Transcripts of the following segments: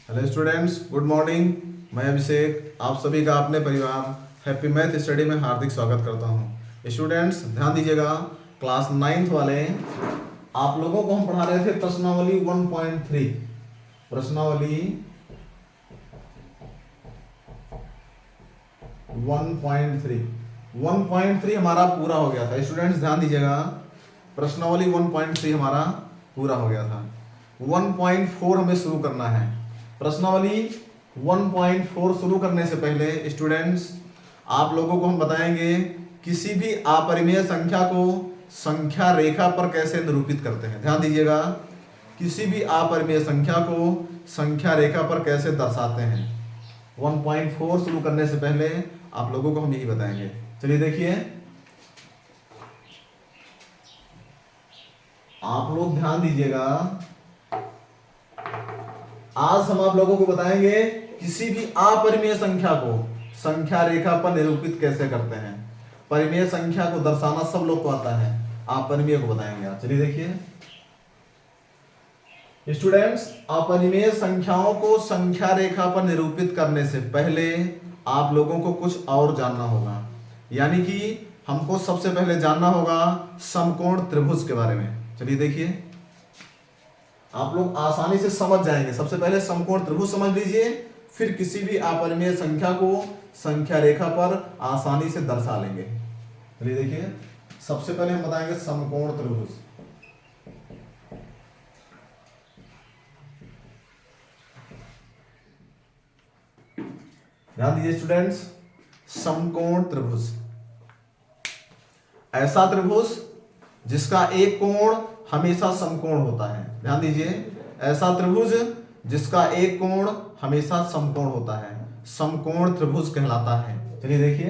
Hello students, good morning. मैं अभिषेक आप सभी का अपने परिवार हैप्पी मैथ स्टडी में हार्दिक स्वागत करता हूं। स्टूडेंट्स ध्यान दीजिएगा, क्लास 9th वाले आप लोगों को हम पढ़ा रहे थे प्रश्नावली 1.3। प्रश्नावली 1.3 हमारा पूरा हो गया था। स्टूडेंट्स ध्यान दीजिएगा, प्रश्नावली 1.3 हमारा पूरा हो गया था। 1.4 हमें शुरू करना है। प्रश्नावली 1.4 शुरू करने से पहले स्टूडेंट्स आप लोगों को हम बताएंगे किसी भी अपरिमेय संख्या को संख्या रेखा पर कैसे निरूपित करते हैं। ध्यान दीजिएगा, किसी भी अपरिमेय संख्या को संख्या रेखा पर कैसे दर्शाते हैं। 1.4 शुरू करने से पहले आप लोगों को हम यही बताएंगे। चलिए देखिए, आप लोग ध्यान दीजिएगा, आज हम आप लोगों को बताएंगे किसी भी अपरिमेय संख्या को संख्या रेखा पर निरूपित कैसे करते हैं। परिमेय संख्या को दर्शाना सब लोग को आता है, अपरिमेय को बताएंगे आज। चलिए देखिए स्टूडेंट्स, अपरिमेय संख्याओं को संख्या रेखा पर निरूपित करने से पहले आप लोगों को कुछ और जानना होगा। यानी कि हमको सबसे पहले जानना होगा समकोण त्रिभुज के बारे में। चलिए देखिए, आप लोग आसानी से समझ जाएंगे। सबसे पहले समकोण त्रिभुज समझ लीजिए, फिर किसी भी अपरिमेय संख्या को संख्या रेखा पर आसानी से दर्शा लेंगे। चलिए देखिए, सबसे पहले हम बताएंगे समकोण त्रिभुज। ध्यान दीजिए स्टूडेंट्स, समकोण त्रिभुज ऐसा त्रिभुज जिसका एक कोण हमेशा समकोण होता है। ध्यान दीजिए, ऐसा त्रिभुज जिसका एक कोण हमेशा समकोण होता है, समकोण त्रिभुज कहलाता है। चलिए देखिए,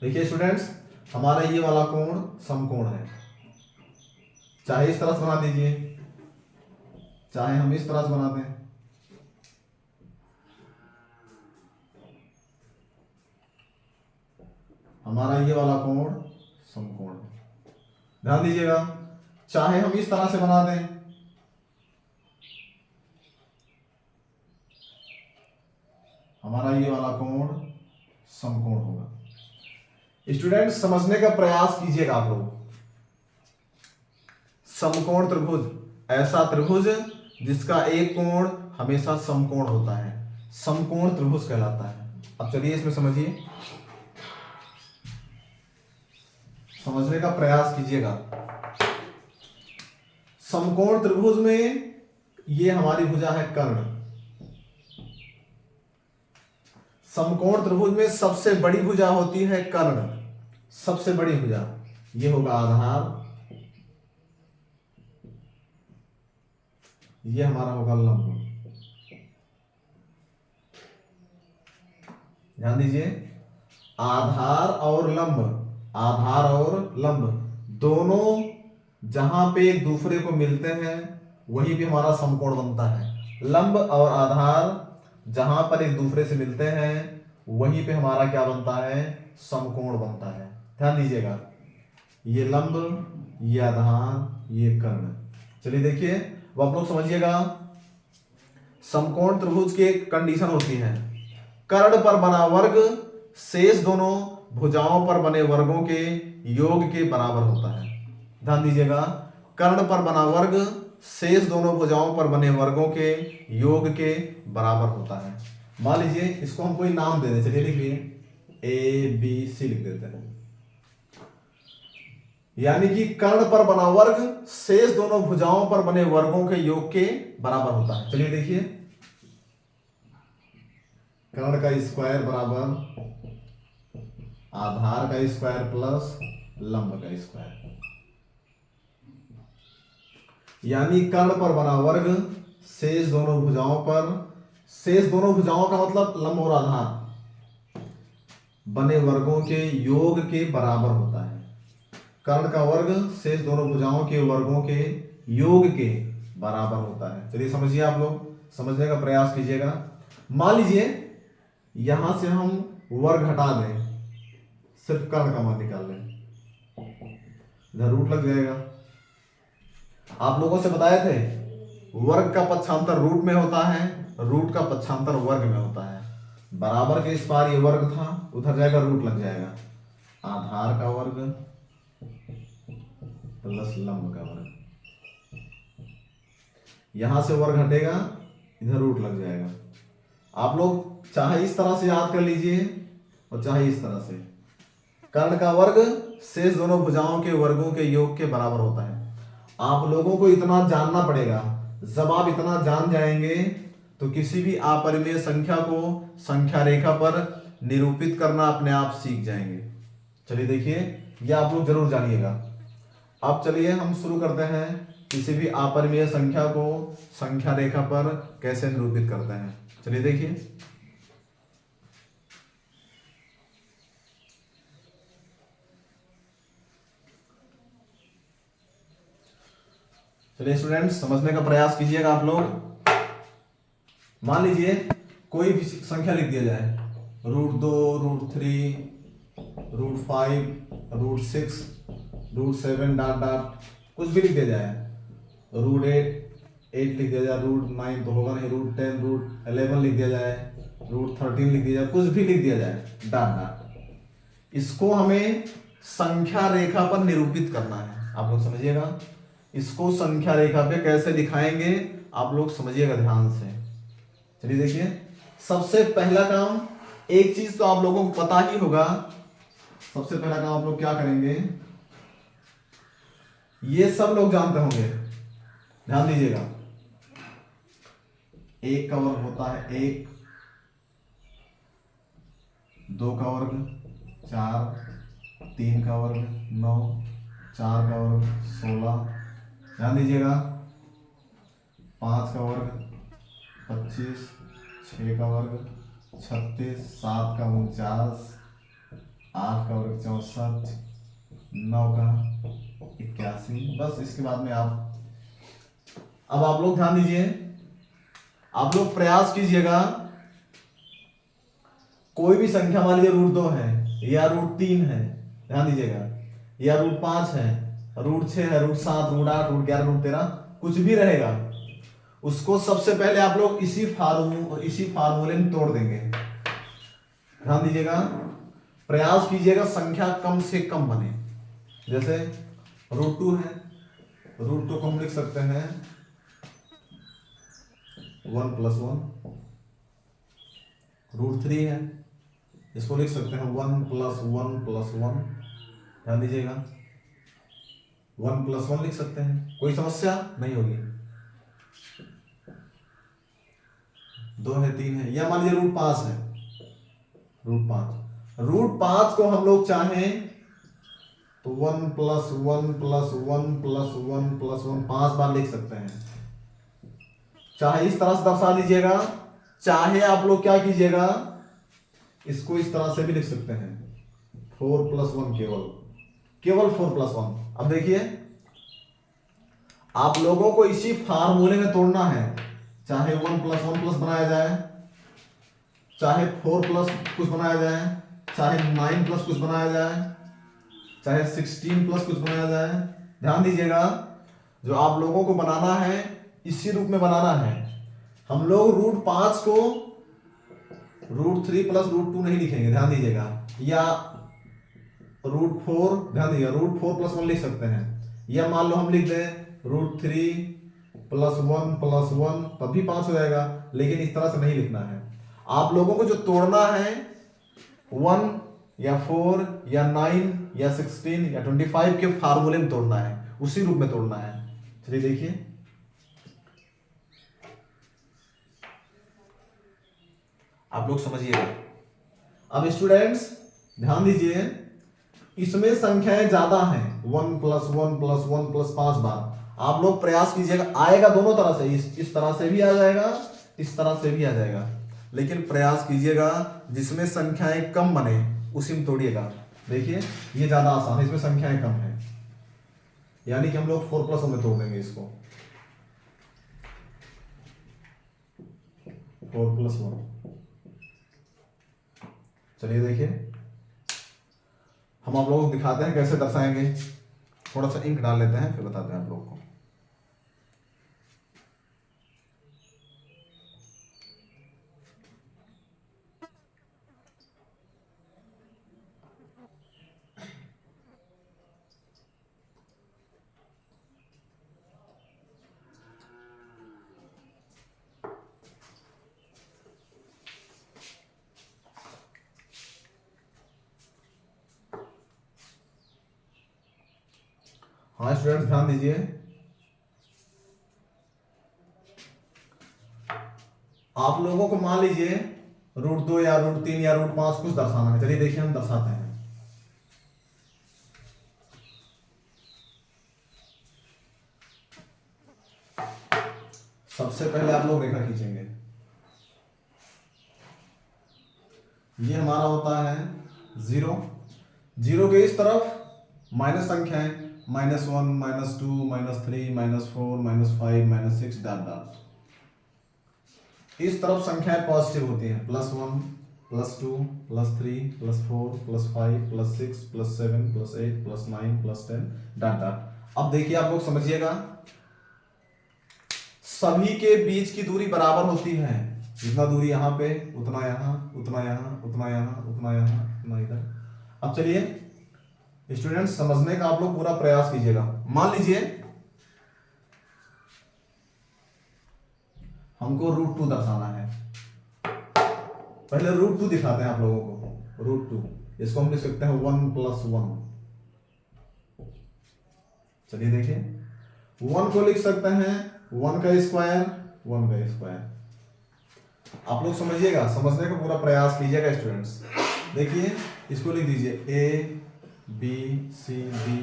देखिए स्टूडेंट्स, हमारा ये वाला कोण समकोण है। चाहे इस तरह से बना दीजिए, चाहे हम इस तरह से बना दें। हमारा ये वाला कोण समकोण है। ध्यान दीजिएगा, चाहे हम इस तरह से बना दें, हमारा ये वाला कोण समकोण होगा। स्टूडेंट समझने का प्रयास कीजिएगा आप लोग। समकोण त्रिभुज ऐसा त्रिभुज जिसका एक कोण हमेशा समकोण होता है, समकोण त्रिभुज कहलाता है। अब चलिए इसमें समझिए, समझने का प्रयास कीजिएगा। समकोण त्रिभुज में ये हमारी भुजा है कर्ण। समकोण त्रिभुज में सबसे बड़ी भुजा होती है कर्ण, सबसे बड़ी भुजा। ये होगा आधार, ये हमारा होगा लंब। ध्यान दीजिए, आधार और लंब, आधार और लंब दोनों जहां पे एक दूसरे को मिलते हैं वहीं पे हमारा समकोण बनता है। लंब और आधार जहां पर एक दूसरे से मिलते हैं वहीं पे हमारा क्या बनता है, समकोण बनता है। ध्यान दीजिएगा, ये लंब, ये आधार, ये कर्ण। चलिए देखिए, अब आप लोग समझिएगा, समकोण त्रिभुज की एक कंडीशन होती है, कर्ण पर बना वर्ग शेष दोनों भुजाओं पर बने वर्गों के योग के बराबर होता है। ध्यान दीजिएगा, कर्ण पर बना वर्ग शेष दोनों भुजाओं पर बने वर्गों के योग के बराबर होता है। मान लीजिए इसको हम कोई नाम दे दें। चलिए लिखिए, ABC लिख देते हैं। यानी कि कर्ण पर बना वर्ग शेष दोनों भुजाओं पर बने वर्गों के योग के बराबर होता है। चलिए देखिए, कर्ण का स्क्वायर बराबर आधार का स्क्वायर प्लस लंब का स्क्वायर। यानी कर्ण पर बना वर्ग शेष दोनों भुजाओं पर, शेष दोनों भुजाओं का मतलब लंब और आधार, बने वर्गों के योग के बराबर होता है। कर्ण का वर्ग शेष दोनों भुजाओं के वर्गों के योग के बराबर होता है। चलिए समझिए, आप लोग समझने का प्रयास कीजिएगा। मान लीजिए यहां से हम वर्ग हटा दें, सिर्फ कर्ण का मान निकाल लें। इधर रूट लग जाएगा। आप लोगों से बताए थे वर्ग का पक्षांतर रूट में होता है, रूट का पक्षांतर वर्ग में होता है। बराबर के इस पार ये वर्ग था, उधर जाएगा रूट लग जाएगा। आधार का वर्ग प्लस लंब का वर्ग, यहां से वर्ग हटेगा, इधर रूट लग जाएगा। आप लोग चाहे इस तरह से याद कर लीजिए और चाहे इस तरह से। कर्ण का वर्ग शेष दोनों भुजाओं के वर्गों के योग के बराबर होता है। आप लोगों को इतना जानना पड़ेगा। जब आप इतना जान जाएंगे तो किसी भी अपरिमेय संख्या को संख्या रेखा पर निरूपित करना अपने आप सीख जाएंगे। चलिए देखिए, ये आप लोग जरूर जानिएगा। अब चलिए हम शुरू करते हैं किसी भी अपरिमेय संख्या को संख्या रेखा पर कैसे निरूपित करते हैं। चलिए देखिए, चलिए स्टूडेंट्स समझने का प्रयास कीजिएगा आप लोग। मान लीजिए कोई भी संख्या लिख दिया जाए, √2, √3, √5, √6, √7 डॉट डॉट कुछ भी लिख दिया जाए, √8 लिख दिया जाए, √9 तो होगा नहीं, √10, √11 लिख दिया जाए, √13 लिख दिया जाए, कुछ भी लिख दिया जाए डॉट डॉट, इसको हमें संख्या रेखा पर निरूपित करना है। आप लोग समझिएगा, इसको संख्या रेखा पे कैसे दिखाएंगे आप लोग समझिएगा ध्यान से। चलिए देखिए, सबसे पहला काम, एक चीज तो आप लोगों को पता ही होगा। सबसे पहला काम आप लोग क्या करेंगे, ये सब लोग जानते होंगे, ध्यान दीजिएगा। एक का वर्ग होता है 1, 2 का वर्ग 4, 3 का वर्ग 9, 4 का वर्ग 16, ध्यान दीजिएगा, 5 का वर्ग 25, 6 का वर्ग 36, 7 का 49, 8 का वर्ग 64, 9 का 81। बस इसके बाद में अब आप लोग ध्यान दीजिए, आप लोग प्रयास कीजिएगा, कोई भी संख्या मान लीजिए √2 है या √3 है, ध्यान दीजिएगा, या √5 है, √6 है, √7, √8, √11, √13 कुछ भी रहेगा, उसको सबसे पहले आप लोग इसी फार्मूले में तोड़ देंगे। ध्यान दीजिएगा, प्रयास कीजिएगा संख्या कम से कम बने। जैसे √2 है, √2 को हम लिख सकते हैं 1 + 1, √3 है, इसको लिख सकते हैं 1 + 1 + 1, ध्यान दीजिएगा 1 + 1 लिख सकते हैं, कोई समस्या नहीं होगी। 2 है, 3 है, या मान लीजिए √5 है, √5 को हम लोग चाहें तो 1 + 1 + 1 + 1 + 1 5 बार लिख सकते हैं। चाहे इस तरह से दर्शा दीजिएगा, चाहे आप लोग क्या कीजिएगा, इसको इस तरह से भी लिख सकते हैं 4 + 1, केवल 4 + 1। अब देखिए, आप लोगों को इसी फार्मूले में तोड़ना है, चाहे 1 + 1 + बनाया जाए, चाहे 4 प्लस कुछ बनाया जाए, चाहे 9 प्लस कुछ बनाया जाए, चाहे 16 प्लस कुछ बनाया जाए। ध्यान दीजिएगा, जो आप लोगों को बनाना है इसी रूप में बनाना है। हम लोग √5 को √3 + √2 नहीं लिखेंगे, ध्यान दीजिएगा, या √4, ध्यान दीजिएगा √4 + 1 लिख सकते हैं, या मान लो हम लिख दें √3 + 1 + 1, तब भी 5 हो जाएगा, लेकिन इस तरह से नहीं लिखना है। आप लोगों को जो तोड़ना है 1 या 4 या 9 या 16 या 25 के फार्मूले में तोड़ना है, उसी रूप में तोड़ना है। चलिए देखिए, आप लोग समझिएगा। अब स्टूडेंट्स ध्यान दीजिए, इसमें संख्याएं ज्यादा हैं, 1 + 1 + 1 + 5 बार। आप लोग प्रयास कीजिएगा, आएगा दोनों तरह से, इस तरह से भी आ जाएगा, इस तरह से भी आ जाएगा, लेकिन प्रयास कीजिएगा जिसमें संख्याएं कम बने उसी में तोड़िएगा। देखिए ये ज्यादा आसान है, इसमें संख्याएं कम है, यानी कि हम लोग 4 + 1 में तोड़ देंगे इसको, 4 + 1। चलिए देखिए, हम आप लोगों को दिखाते हैं कैसे दर्शाएंगे। थोड़ा सा इंक डाल लेते हैं फिर बताते हैं आप लोग को। हाँ स्टूडेंट्स ध्यान दीजिए, आप लोगों को मान लीजिए √2 या √3 या √5 कुछ दर्शाना है। चलिए देखिए हम दर्शाते हैं। सबसे पहले आप लोग रेखा खींचेंगे। ये हमारा होता है 0, 0 के इस तरफ माइनस संख्या है, -1 -2 -3 -4 -5 -6 डॉट डॉट। इस तरफ संख्याएं पॉजिटिव होती हैं, +1 +2 +3 +4 +5 +6 +7 +8 +9 +10 डॉट डॉट। अब देखिए आप लोग समझिएगा, सभी के बीच की दूरी बराबर होती है। जितना दूरी यहाँ पे उतना यहाँ, उतना यहाँ, उतना यहाँ, उतना यहाँ, उतना इधर। अब चलिए स्टूडेंट्स समझने का आप लोग पूरा प्रयास कीजिएगा। मान लीजिए हमको √2 दर्शाना है। पहले √2 दिखाते हैं आप लोगों को। √2 इसको हम लिख सकते हैं 1 + 1। चलिए देखिए, 1 को लिख सकते हैं 1 का स्क्वायर 1 का स्क्वायर। आप लोग समझिएगा, समझने का पूरा प्रयास कीजिएगा स्टूडेंट्स। देखिए इसको लिख दीजिए ABCDE,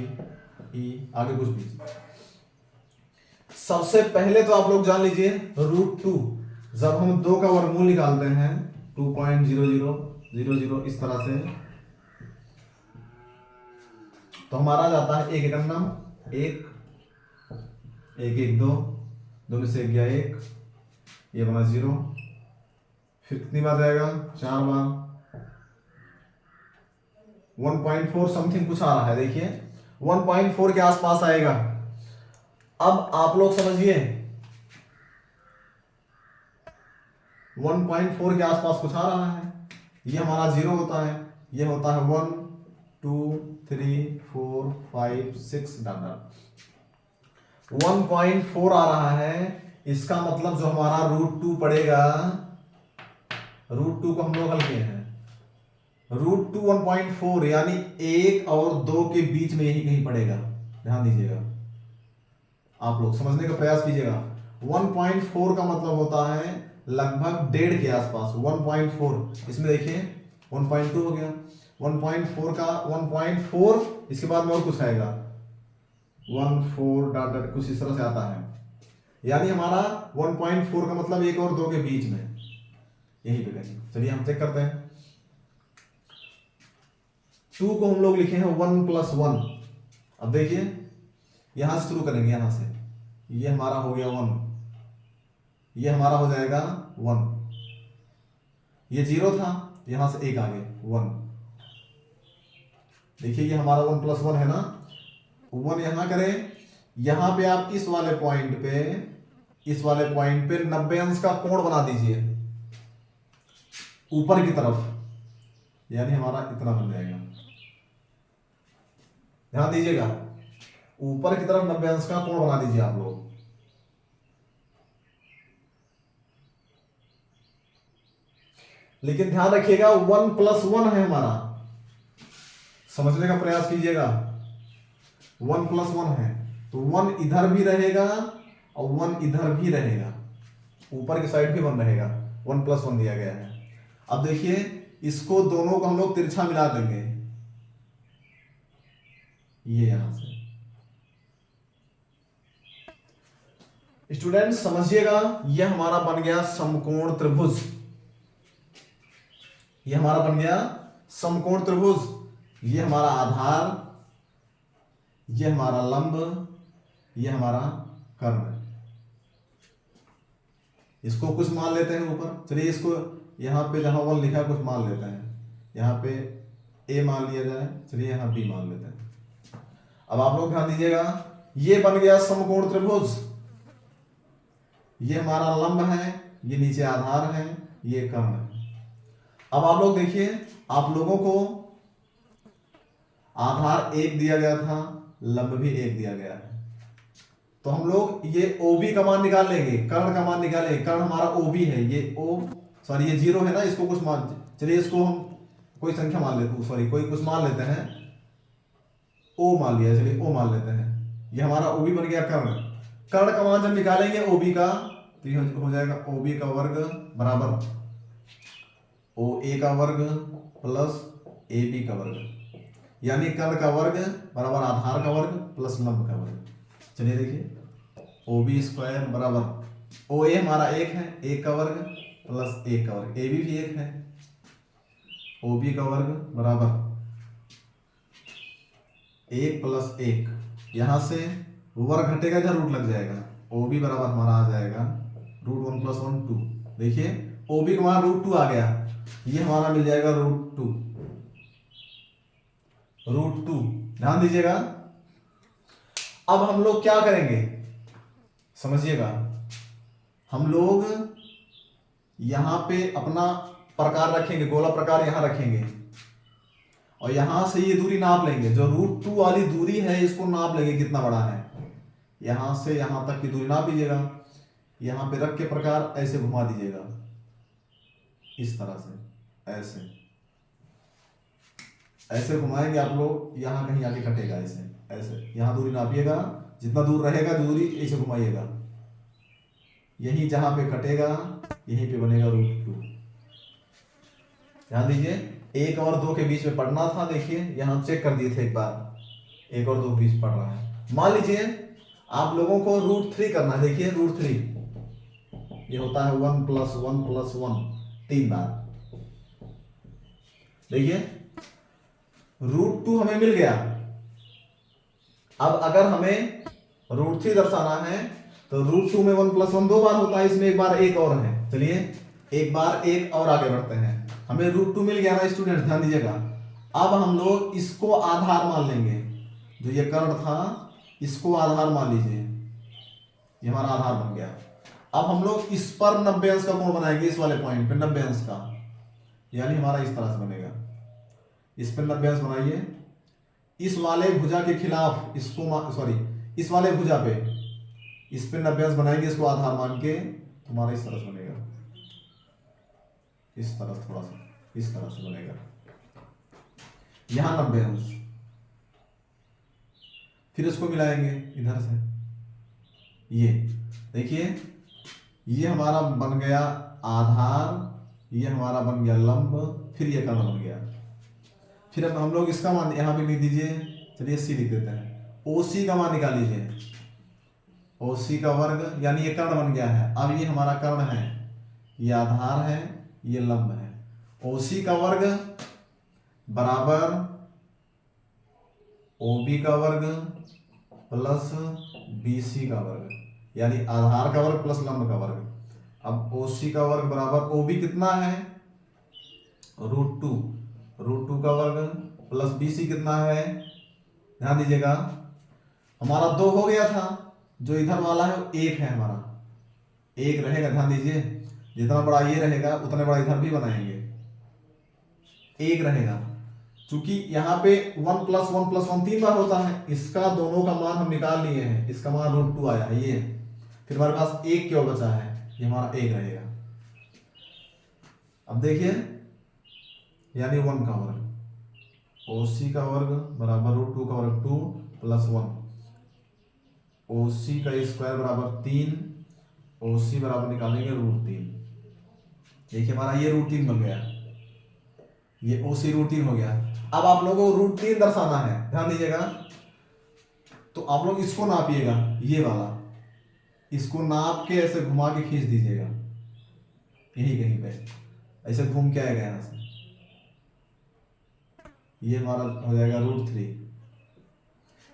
आगे कुछ भी। सबसे पहले तो आप लोग जान लीजिए √2 जब हम 2 का वर्गमूल निकालते हैं 2.0000 इस तरह से, तो हमारा जाता है 1 एकम नाम 1 1 1 2, 2 में से 1 गया 1, ये बना 0। फिर कितनी बार जाएगा? 4 बार। 1.4 समथिंग कुछ आ रहा है, देखिए 1.4 के आसपास आएगा। अब आप लोग समझिए 1.4 के आसपास कुछ आ रहा है, ये हमारा 0 होता है, ये होता है 1 2 3 4 5 6 डॉट डॉट। 1.4 आ रहा है, इसका मतलब जो हमारा √2 पड़ेगा, √2 को हम लोग हल किए हैं, √2 1.4 यानी 1 और 2 के बीच में यही कहीं पड़ेगा। ध्यान दीजिएगा, आप लोग समझने का प्रयास कीजिएगा। 1.4 का मतलब होता है लगभग 1.5 के आसपास। 1.4 इसमें देखिए 1.2 हो गया, 1.4 का 1.4 इसके बाद में और कुछ आएगा 1.4 डॉट डॉट कुछ इस तरह से आता है, यानी हमारा 1.4 का मतलब 1 और 2 के बीच में यही पे करेंगे। चलिए हम चेक करते हैं। 2 को हम लोग लिखे हैं 1 + 1। अब देखिए यहां से शुरू करेंगे, यहां से ये हमारा हो गया 1, ये हमारा हो जाएगा 1, ये 0 था, यहां से 1 आगे 1। देखिए ये हमारा 1 + 1 है ना, 1 यहां करें, यहां पे आप इस वाले पॉइंट पे 90 अंश का कोण बना दीजिए ऊपर की तरफ, यानी हमारा इतना बन जाएगा। ध्यान दीजिएगा, ऊपर की तरफ 90 अंश का कोण बना दीजिए आप लोग। लेकिन ध्यान रखिएगा 1 + 1 है हमारा, समझने का प्रयास कीजिएगा। 1 + 1 है तो 1 इधर भी रहेगा और 1 इधर भी रहेगा, ऊपर की साइड भी 1 रहेगा। 1 + 1 दिया गया है। अब देखिए इसको दोनों को हम लोग तिरछा मिला देंगे, ये यहां से। स्टूडेंट्स समझिएगा, यह हमारा बन गया समकोण त्रिभुज, यह हमारा बन गया समकोण त्रिभुज। यह हमारा आधार, यह हमारा लंब, यह हमारा कर्ण। इसको कुछ मान लेते हैं ऊपर। चलिए इसको यहां पे जहां 1 लिखा है कुछ मान लेते हैं, यहां पे a मान लिया जाए, चलिए यहां b मान लेते हैं। अब आप लोग ध्यान दीजिएगा, ये बन गया समकोण त्रिभुज, ये हमारा लंब है, ये नीचे आधार है, ये कर्ण है। अब आप लोग देखिए, आप लोगों को आधार 1 दिया गया था, लंब भी 1 दिया गया है, तो हम लोग ये OB का मान निकाल लेंगे, कर्ण का मान निकालेंगे। कर्ण हमारा OB है, ये ये 0 है ना, इसको कुछ मान, चलिए इसको हम कोई संख्या मान लेते, कोई कुछ मान लेते हैं, O मान लिया, चलिए O मान लेते हैं। ये हमारा OB बन गया कर्ण। कर्ण का मान जब निकालेंगे OB का, तो ये हो जाएगा OB का वर्ग बराबर OA का वर्ग प्लस AB का वर्ग, यानी कर्ण का वर्ग बराबर आधार का वर्ग प्लस लंब का वर्ग। चलिए देखिए, OB स्क्वायर बराबर OA हमारा 1 है, 1 का वर्ग प्लस 1 का वर्ग, AB भी 1 है, OB का वर्ग बराबर 1 प्लस 1, यहां से वर्ग घटेगा, इधर रूट लग जाएगा, OB बराबर हमारा आ जाएगा √1 + 1 2। देखिए OB का मान √2 आ गया, ये हमारा मिल जाएगा √2। ध्यान दीजिएगा। अब हम लोग क्या करेंगे, समझिएगा, हम लोग यहां पे अपना प्रकार रखेंगे, गोला प्रकार यहां रखेंगे, और यहां से ये दूरी नाप लेंगे, जो √2 वाली दूरी है इसको नाप लेंगे कितना बड़ा है, यहां से यहां तक की दूरी नाप लीजिएगा, यहां पे रख के प्रकार ऐसे घुमा दीजिएगा, इस तरह से ऐसे घुमाएंगे आप लोग, यहां कहीं आके कटेगा, ऐसे यहां दूरी नापिएगा, जितना दूर रहेगा दूरी ऐसे घुमाइएगा, यही जहां पे कटेगा यहीं पे बनेगा √2। ध्यान दीजिए, 1 और 2 के बीच में पढ़ना था, देखिए यहां चेक कर दिए थे एक बार, 1 और 2 के बीच पढ़ रहा है। मान लीजिए आप लोगों को √3 करना है, देखिए √3 ये होता है 1 + 1 + 1 3 बार। देखिए √2 हमें मिल गया। अब अगर हमें √3 दर्शाना है तो √2 में 1 + 1 2 बार होता है, इसमें एक बार 1 और है, चलिए एक बार 1 और आगे बढ़ते हैं। हमें √2 मिल गया ना स्टूडेंट, ध्यान दीजिएगा। अब हम लोग इसको आधार मान लेंगे, जो ये कर्ण था इसको आधार मान लीजिए, ये हमारा आधार बन गया। अब हम लोग इस पर 90 अंश का कोण बनाएंगे, इस वाले पॉइंट पे 90 अंश का, यानी हमारा इस तरह से बनेगा, इस पर 90 अंश बनाइए, इस वाले भुजा के खिलाफ इसको इस वाले भुजा पे इस पे 90 अंश बनाएंगे, इसको आधार मान के, तुम्हारा इस तरह से बनेगा, इस तरह थोड़ा सा इस तरह से बनेगा, यहां 90 अंश, फिर इसको मिलाएंगे इधर से, ये देखिए ये हमारा बन गया आधार, ये हमारा बन गया लंब, फिर ये कर्ण बन गया। फिर अब हम लोग इसका मान यहां पे लिख दीजिए, चलिए C लिख देते हैं, OC का मान निकाल लीजिए, OC का वर्ग, यानी ये कर्ण बन गया है। अब ये हमारा कर्ण है, ये आधार है, ये लंब है, OC का वर्ग बराबर OB का वर्ग प्लस BC का वर्ग, यानी आधार का वर्ग प्लस लंब का वर्ग। अब OC का वर्ग बराबर OB कितना है √2 का वर्ग प्लस BC कितना है, ध्यान दीजिएगा हमारा 2 हो गया था, जो इधर वाला है 1 है, हमारा 1 रहेगा, ध्यान दीजिए जितना बड़ा ये रहेगा उतने बड़ा इधर भी बनाएंगे, 1 रहेगा, क्योंकि यहाँ पे 1 + 1 + 1 3 बार होता है, इसका दोनों का मान हम निकाल लिए हैं, इसका मान √2 आया है, ये फिर हमारे पास 1 क्यों बचा है, ये हमारा 1 रहेगा। अब देखिए यानी 1 का वर्ग, OC का वर्ग बराबर √2 का वर्ग 2 + 1, OC का स्क्वायर बराबर 3, OC बराबर निकालेंगे √3, देखिए हमारा ये √3 बन गया, ये OC √3 हो गया। अब आप लोगों को √3 दर्शाना है, ध्यान दीजिएगा, तो आप लोग इसको नापिएगा, ये वाला इसको नाप के ऐसे घुमा के खींच दीजिएगा, यही कहीं पे ऐसे घूम के आएगा यहां से, ये हमारा हो जाएगा √3।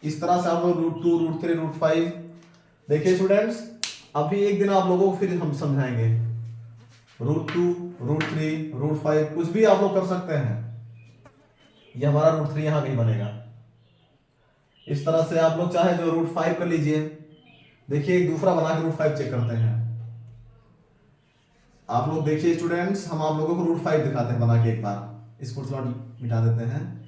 इस तरह से आप लोग √2 √3 √5। देखिए स्टूडेंट्स, अभी एक दिन आप लोगों को फिर हम समझाएंगे, √2 √3 √5 कुछ भी आप लोग कर सकते हैं, ये हमारा √3 यहां कहीं बनेगा, इस तरह से आप लोग चाहे जो √5 कर लीजिए। देखिए एक दूसरा बना के √5 चेक करते हैं। आप लोग देखिए स्टूडेंट्स, हम आप लोगों को √5 दिखाते हैं बना के। एक बार इसको थोड़ा मिटा देते हैं।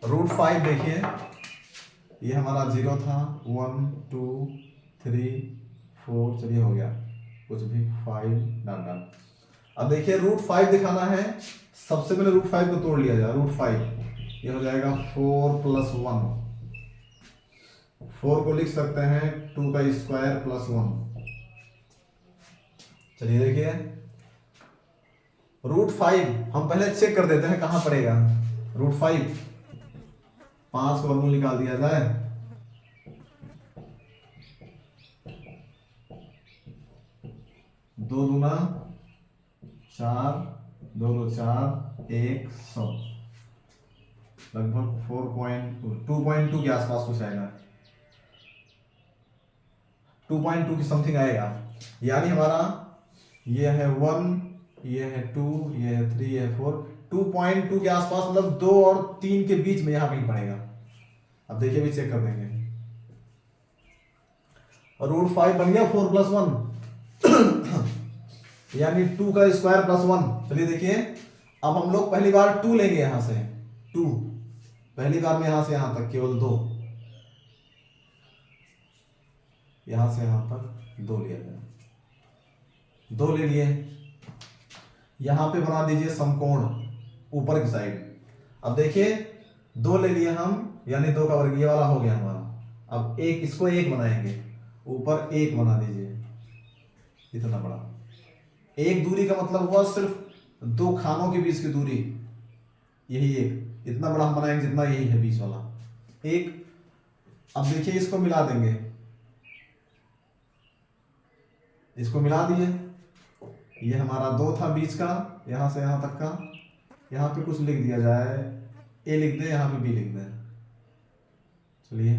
√5 देखिए, ये हमारा 0 था, 1 2 3 4, चलिए हो गया कुछ भी, 5 डन। अब देखिए √5 दिखाना है, सबसे पहले √5 को तोड़ लिया जाए। √5 ये हो जाएगा 4 + 1। 4 को लिख सकते हैं 2 का स्क्वायर + 1। चलिए देखिए √5 हम पहले चेक कर देते हैं कहां पड़ेगा। √5 5 का वर्गमूल निकाल दिया जाए। 2 दूना 4, 2 2 4, 1 100, लगभग 2.2 के आसपास कुछ आएगा। 2.2 की समथिंग आएगा। यानी हमारा ये है 1, ये है 2, ये है 3, ये है 4, 2.2 के आसपास, मतलब 2 और 3 के बीच में यहां कहीं पड़ेगा। अब देखिए भी चेक कर देंगे। और √5 बन गया 4 + 1 यानी 2 का स्क्वायर + 1। चलिए देखिए अब हम लोग पहली बार 2 लेंगे, यहां से 2, पहली बार में यहां से यहां तक केवल 2, यहां से यहां तक 2 लिया जाए। 2 ले लिए, यहां पे बना दीजिए समकोण ऊपर की साइड। अब देखिए 2 ले लिए हम, यानी 2 का वर्ग ये वाला हो गया हमारा। अब एक इसको 1 बनाएंगे, ऊपर 1 बना दीजिए, इतना बड़ा। एक दूरी का मतलब हुआ सिर्फ 2 खानों के बीच की दूरी, यही एक, इतना बड़ा हम बनाएंगे जितना यही है बीच वाला एक। अब देखिए इसको मिला देंगे, इसको मिला दिए, ये हमारा 2 था बीच का, यहां से यहां तक का। यहां पे कुछ लिख दिया जाए, ए लिख दे, यहां पे बी लिख दे। चलिए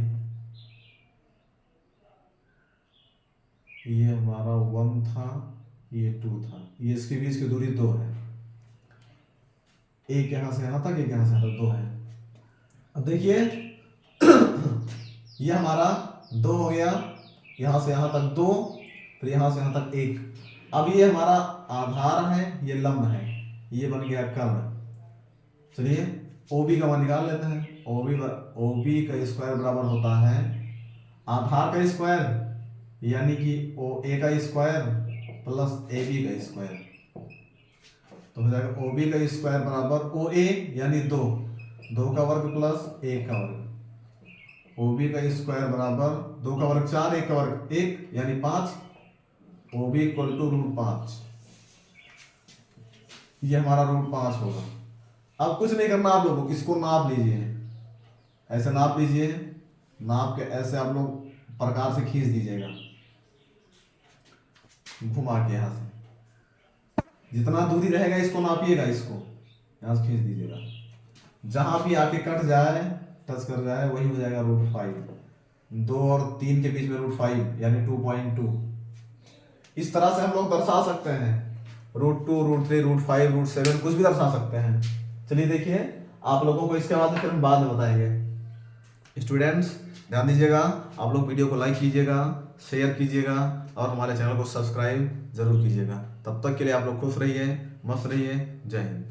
ये हमारा 1 था, ये 2 था, ये इसके बीच की दूरी 2 है। एक यहां से यहां तक, एक यहां से यहां तक 2 है। अब देखिए ये हमारा 2 हो गया, यहां से यहां तक 2, फिर यहां से यहां तक 1। अब ये हमारा आधार है, ये लंब है, ये बन गया कर्ण। चलिए OB का मान निकाल लेते हैं। OB का स्क्वायर बराबर होता है आधार का स्क्वायर, यानी कि OA का स्क्वायर प्लस AB का स्क्वायर। तो हो जाएगा OB का स्क्वायर बराबर OA यानी 2, 2 का वर्ग प्लस 1 का वर्ग। OB का स्क्वायर बराबर 2 का वर्ग 4, 1 का वर्ग 1 यानी 5। OB = √5, ये हमारा √5 होगा। अब कुछ नहीं करना आप लोगों को, इसको नाप लीजिए, ऐसे नाप लीजिए, नाप के ऐसे आप लोग प्रकार से खींच दीजिएगा, घुमा के यहां से जितना दूरी रहेगा इसको नापिएगा, इसको यहां से खींच दीजिएगा, जहां भी आके कट जाए, टच कर जाए, वही हो जाएगा √5। 2 और 3 के बीच में √5 यानी 2.2। इस तरह से हम लोग दर्शा सकते हैं, √2, √3, √5, √7 कुछ भी दर्शा सकते हैं। चलिए देखिए आप लोगों को इसके बाद फिर हम बाद में बताएंगे। स्टूडेंट्स ध्यान दीजिएगा, आप लोग वीडियो को लाइक कीजिएगा, शेयर कीजिएगा और हमारे चैनल को सब्सक्राइब जरूर कीजिएगा। तब तक के लिए आप लोग खुश रहिए, मस्त रहिए। जय हिंद।